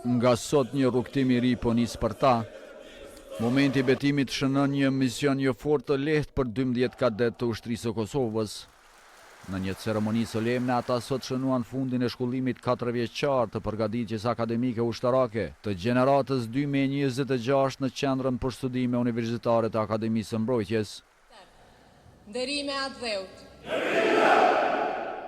Nga sot një rrugtim i ri po nis për ta. Momenti i betimit shënon një mision jo fort të lehtë për 12 kadet të ushtrisë së Kosovës. Në një ceremoni solemne ata sot shënuan fundin e shkollimit 4 vjeçar të përgatitjes akademike ushtarake të gjeneratës 2026 në Qendrën për Studime Universitare të Akademisë së Mbrojtjes. Nderime atë dheut.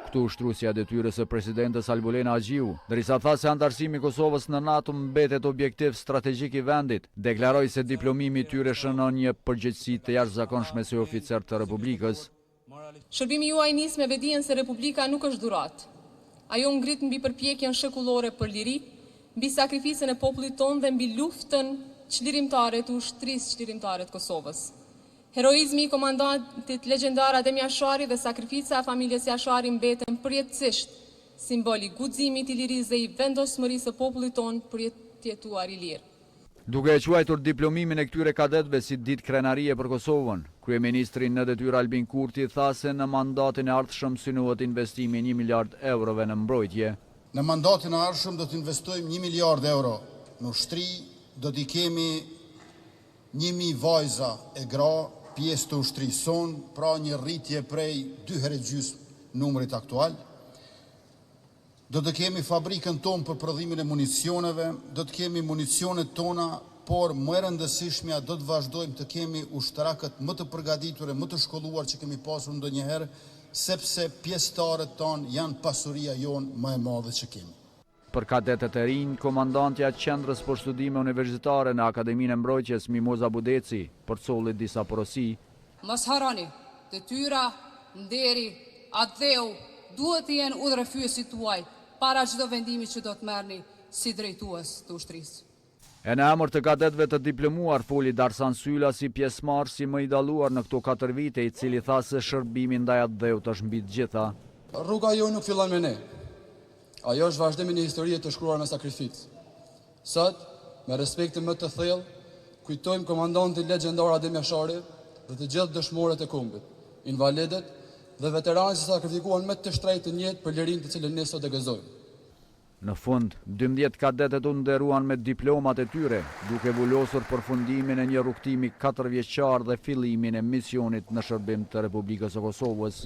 Këtu ushtrusja detyrës së presidentes Albulena Agjiu, ndërsa tha se antarësimi i Kosovës në NATO mbetet objektiv strategjik i vendit, deklaroi se diplomimi i tyre shënon një përgjegjësi të jashtëzakonshme si oficer të Republikës. Shërbimi juaj nis me vedijen se Republika nuk është dhuratë. Ajo ngrit mbi përpjekjen shekullore për liri, mbi sakrificën e popullit tonë dhe mbi luftën çlirimtare të ushtrisë çlirimtare të Kosovës. Heroizmi i komandantit legjendar Adem Jashari dhe sakrifica e familjes Jashari mbeten përjetësisht simbol i guximit i lirisë dhe i vendosmërisë së popullit tonë për të jetuar i lirë. Duke e quajtur diplomimin e këtyre kadetëve si ditë krenarie për Kosovën, kryeministri në detyrë Albin Kurti tha se në mandatin e ardhshëm synohet investimi 1 miliard eurove në mbrojtje. Në mandatin e ardhshëm do të investojmë 1 miliard euro në ushtri, do t'i kemi 1000 vajza e gra pjesë të ushtrisë sonë, pra një rritje prej 2 herë gjysmë numrit aktual. Do të kemi fabrikën tonë për prodhimin e municioneve, do të kemi municionet tona, por më e rëndësishmja do të vazhdojmë të kemi ushtarakët më të përgatitur e më të shkolluar që kemi pasur ndonjëherë, sepse pjesëtarët tonë janë pasuria jonë më e madhe që kemi. Për kadetet e rinj, komandantja e Qendrës për Studime Universitare në Akademinë e Mbrojtjes Mimoza Budeci përcolli disa porosi. Mos harroni, detyra, nderi, atdheu duhet të jenë udhërrefyesit tuaj para çdo vendimi që do të merrni si drejtues të ushtrisë. E në emër të kadetëve të diplomuar foli Darsan Sylla si pjesëmarrës si më i dalluar në këto 4 vite, i cili tha se shërbimi ndaj atdheut është mbi të gjitha. Rruga jo nuk fillon me ne. Ajo është vazhdimi një historie të shkruar me sakrificë. Sot, me respektin më të thellë, kujtojmë komandantin legjendar Adem Jashari dhe të gjithë dëshmorët e kombit, invalidet dhe veteranët që sakrifikuan me të shtrejtë të jetë për lirinë të cilën ne sot e gëzojmë. Në fund, 12 kadetet u nderuan me diplomat e tyre, duke vullosur përfundimin e një rrugtimi 4 vjeçar dhe fillimin e misionit në shërbim të Republikës së Kosovës.